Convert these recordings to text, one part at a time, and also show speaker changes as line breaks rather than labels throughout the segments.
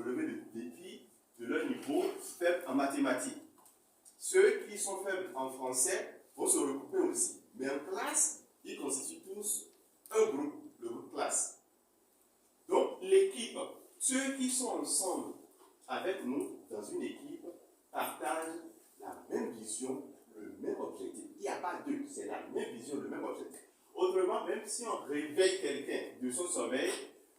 relever le défi de leur niveau faible en mathématiques. Ceux qui sont faibles en français vont se regrouper aussi. Mais en classe, ils constituent tous un groupe, le groupe classe. Donc, l'équipe, ceux qui sont ensemble avec nous dans une équipe, partagent la même vision, le même objectif. Il n'y a pas deux, c'est la même vision, le même objectif. Autrement, même si on réveille quelqu'un de son sommeil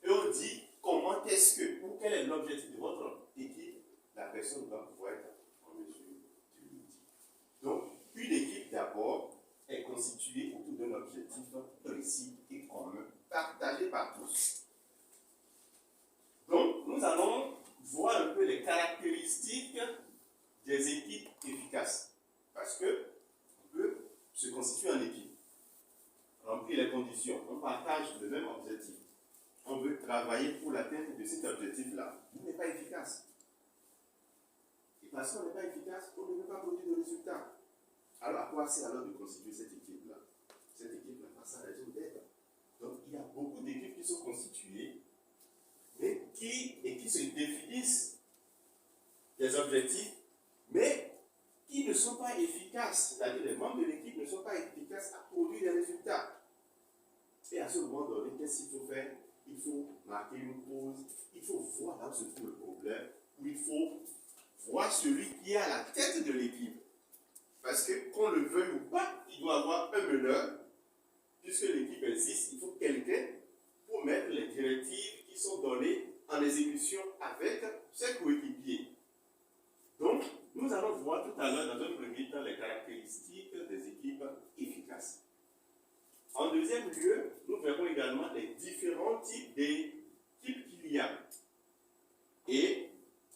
et on dit comment est-ce que, ou quel est l'objectif de votre équipe, la personne va pouvoir être en mesure de le dire. Donc, une équipe d'abord est constituée autour d'un objectif précis et commun, partagé par tous. Donc, nous allons voir un peu les caractéristiques des équipes efficaces. Parce que on peut se constituer en équipe, remplir les conditions, on partage le même objectif. On veut travailler pour l'atteinte de cet objectif-là. On n'est pas efficace. Et parce qu'on n'est pas efficace, on ne peut pas produire de résultats. Alors, à quoi sert alors de constituer cette équipe-là? Cette équipe-là n'a pas sa raison d'être. Donc, il y a beaucoup d'équipes qui sont constituées et qui se définissent des objectifs, mais qui ne sont pas efficaces. C'est-à-dire, les membres de l'équipe ne sont pas efficaces à produire des résultats. Et à ce moment donné, qu'est-ce qu'il faut faire? Il faut marquer une pause, il faut voir là où se trouve le problème, ou il faut voir celui qui est à la tête de l'équipe. Parce que, qu'on le veuille ou pas, il doit avoir un meneur. Puisque l'équipe existe, il faut quelqu'un pour mettre les directives qui sont données en exécution avec ses coéquipiers. Donc, nous allons voir tout à l'heure dans un premier temps les caractéristiques des équipes efficaces. En deuxième lieu, nous verrons également les différents types d'équipes qu'il y a. Et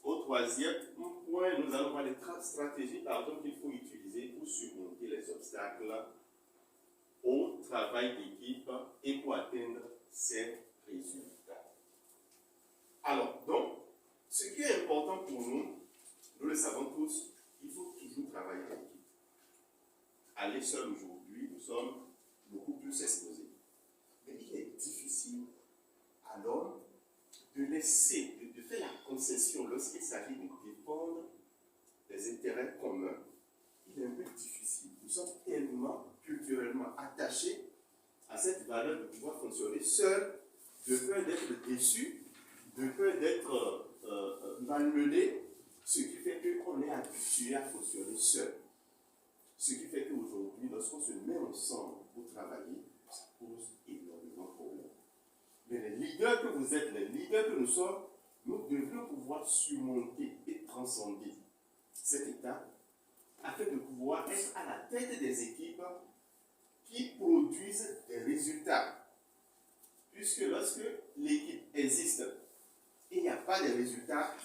au troisième point, nous allons voir les stratégies qu'il faut utiliser pour surmonter les obstacles au travail d'équipe et pour atteindre ces résultats. Alors, donc, ce qui est important pour nous, nous le savons tous, il faut toujours travailler en équipe. Aller seul aujourd'hui, nous sommes beaucoup plus exposés. Mais il est difficile à l'homme de laisser, de faire la concession lorsqu'il s'agit de défendre des intérêts communs. Il est un peu difficile. Nous sommes tellement culturellement attachés à cette valeur de pouvoir fonctionner seul, de peur d'être déçu, de peur d'être malmené, ce qui fait qu'on est habitué à fonctionner seul. Ce qui fait qu'aujourd'hui, lorsqu'on se met ensemble pour travailler, ça pose énormément de problèmes. Mais les leaders que vous êtes, les leaders que nous sommes, nous devons pouvoir surmonter et transcender cet état afin de pouvoir être à la tête des équipes qui produisent des résultats. Puisque lorsque l'équipe existe et il n'y a pas de résultats,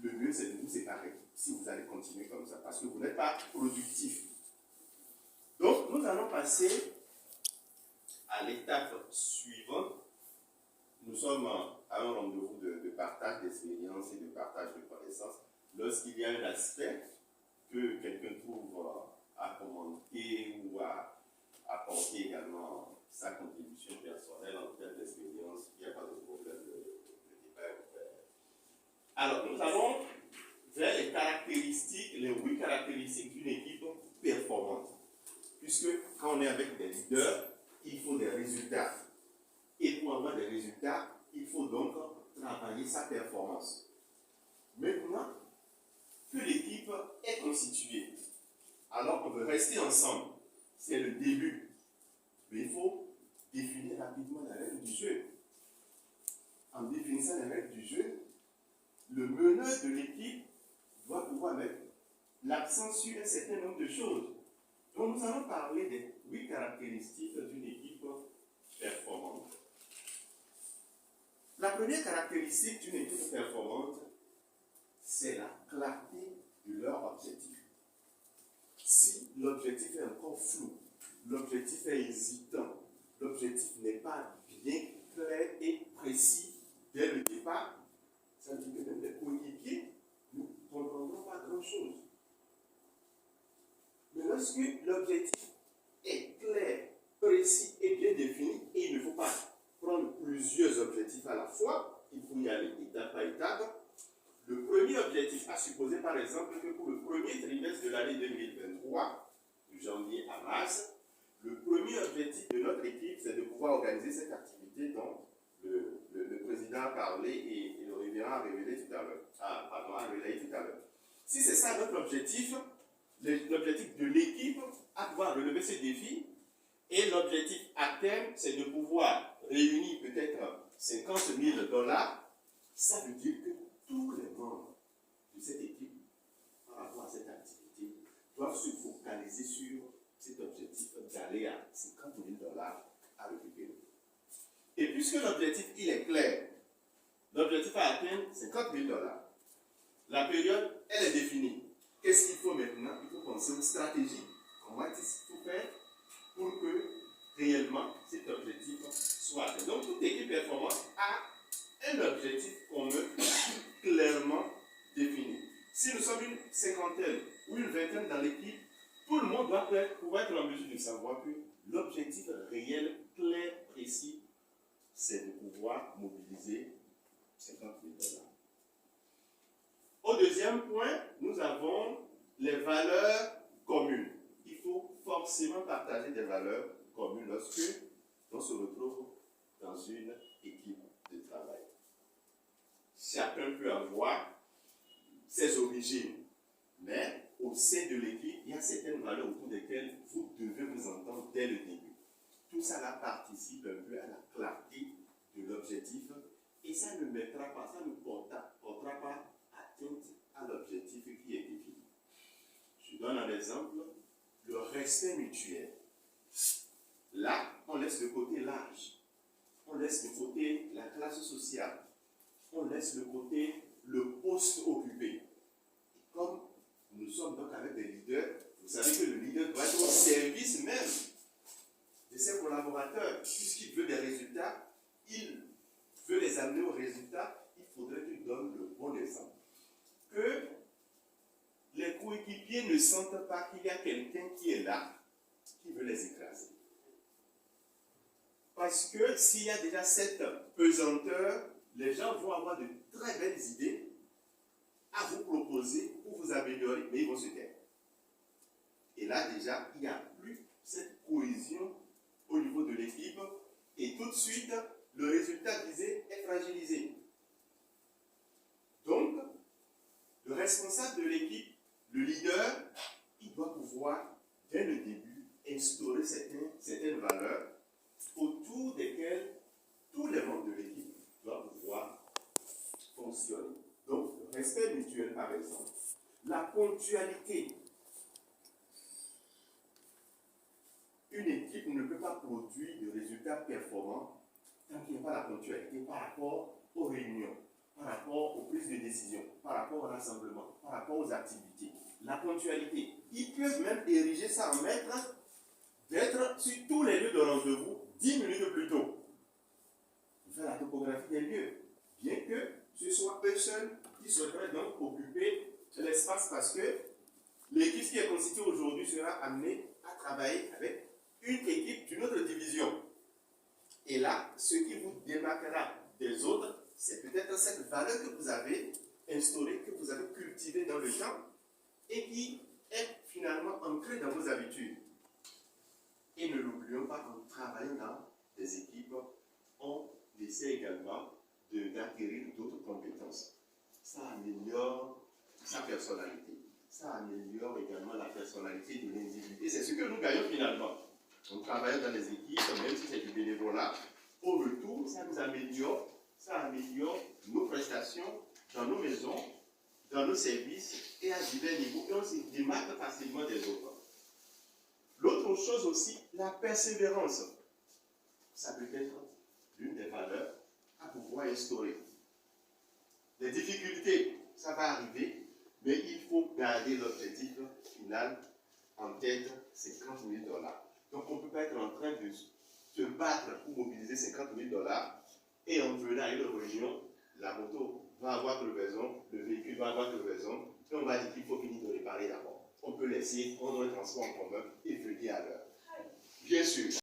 le mieux c'est de vous séparer si vous allez continuer comme ça, parce que vous n'êtes pas productif. Donc, nous allons passer à l'étape suivante. Nous sommes à un rendez-vous de partage d'expérience et de partage de connaissances. Lorsqu'il y a un aspect que quelqu'un trouve à commenter ou à apporter également sa contribution personnelle en termes d'expérience, il n'y a pas de problème de débat ouvert. Alors, nous allons vers les caractéristiques, les 8 caractéristiques d'une équipe performante. Puisque quand on est avec des leaders, il faut des résultats. Et pour avoir des résultats, il faut donc travailler sa performance. Maintenant que l'équipe est constituée, alors on veut rester ensemble. C'est le début. Mais il faut définir rapidement la règle du jeu. En définissant la règle du jeu, le meneur de l'équipe doit pouvoir mettre l'accent sur un certain nombre de choses. Donc nous allons parler des 8 caractéristiques d'une équipe performante. La première caractéristique d'une équipe performante, c'est la clarté de leur objectif. Si l'objectif est encore flou, l'objectif est hésitant, l'objectif n'est pas bien clair et précis dès le départ, ça veut dire que même les coéquipiers ne comprendront pas grand-chose. Mais lorsque l'objectif est clair, précis et bien défini, et il ne faut pas prendre plusieurs objectifs à la fois, il faut y aller étape par étape, premier objectif, à supposer par exemple que pour le premier trimestre de l'année 2023, de janvier à mars, le premier objectif de notre équipe, c'est de pouvoir organiser cette activité dont le président a parlé et le révérend a révélé tout à l'heure. A relayé tout à l'heure. Si c'est ça notre objectif, l'objectif de l'équipe à pouvoir relever ce défi, et l'objectif à terme, c'est de pouvoir réunir peut-être 50 000 $, ça veut dire que tous les membres de cette équipe, par rapport à cette activité, doivent se focaliser sur cet objectif d'aller à 50 000 $ à récupérer. Et puisque l'objectif, il est clair, l'objectif à atteindre, 50 000 $. La période, elle est définie. Qu'est-ce qu'il faut maintenant? Il faut penser aux stratégies. Comment est-ce qu'il faut faire pour que réellement cet objectif soit atteint? Donc, toute équipe performante a un objectif commun clairement défini. Si nous sommes une cinquantaine ou une vingtaine dans l'équipe, tout le monde doit pouvoir être en mesure de savoir que l'objectif réel, clair, précis, c'est de pouvoir mobiliser 50 000 $. Au deuxième point, nous avons les valeurs communes. Il faut forcément partager des valeurs communes lorsque on se retrouve dans une équipe de travail. Chacun peut avoir ses origines, mais au sein de l'équipe, il y a certaines valeurs autour desquelles vous devez vous entendre dès le début. Tout ça là participe un peu à la clarté de l'objectif et ça ne mettra pas, ça ne portera pas atteinte à l'objectif qui est défini. Je donne un exemple, le respect mutuel. Là, on laisse de côté l'âge, on laisse de côté la classe sociale, on laisse de côté le poste occupé. Et comme nous sommes donc avec des leaders, vous savez que le leader doit être au service même de ses collaborateurs, puisqu'il veut des résultats, il veut les amener aux résultats, il faudrait qu'il donne le bon exemple. Que les coéquipiers ne sentent pas qu'il y a quelqu'un qui est là, qui veut les écraser. Parce que s'il y a déjà cette pesanteur, les gens vont avoir de très belles idées à vous proposer pour vous améliorer, mais ils vont se taire. Et là déjà, il n'y a plus cette cohésion au niveau de l'équipe et tout de suite, le résultat visé est fragilisé. Donc, le responsable de l'équipe, le leader, il doit pouvoir, dès le début, instaurer certaines valeurs autour desquelles tous les membres de l'équipe doivent pouvoir fonctionner. Donc, le respect mutuel, par exemple. La ponctualité. Une équipe ne peut pas produire de résultats performants tant qu'il n'y a pas la ponctualité par rapport aux réunions, par rapport aux prises de décision, par rapport au rassemblement, par rapport aux activités. La ponctualité. Ils peuvent même ériger ça en maître d'être sur tous les lieux de rendez-vous 10 minutes plus tôt. Faire la topographie des lieux. Bien que ce soit eux seuls qui souhaiteraient donc occuper l'espace parce que l'équipe qui est constituée aujourd'hui sera amenée à travailler avec une équipe d'une autre division. Et là, ce qui vous démarquera des autres, c'est peut-être cette valeur que vous avez instaurée, que vous avez cultivée dans le temps et qui est finalement ancrée dans vos habitudes. Et ne l'oublions pas, en travaillant dans des équipes, on essaie également d'acquérir d'autres compétences. Ça améliore sa personnalité. Ça améliore également la personnalité de l'individu. Et c'est ce que nous gagnons finalement. On travaille dans les équipes, même si c'est du bénévolat, au retour, ça nous améliore, nos prestations dans nos maisons, dans nos services et à divers niveaux. Et on se démarque facilement des autres. L'autre chose aussi, la persévérance. Ça peut être l'une des valeurs à pouvoir instaurer. Les difficultés, ça va arriver, mais il faut garder l'objectif final en tête, 50 000 $. Donc on ne peut pas être en train de se battre pour mobiliser 50 000 $ et en venant à une réunion, la moto va avoir crevaison, le véhicule va avoir crevaison, et on va dire qu'il faut finir de réparer d'abord. On peut laisser prendre un transport en commun et venir à l'heure. Bien sûr.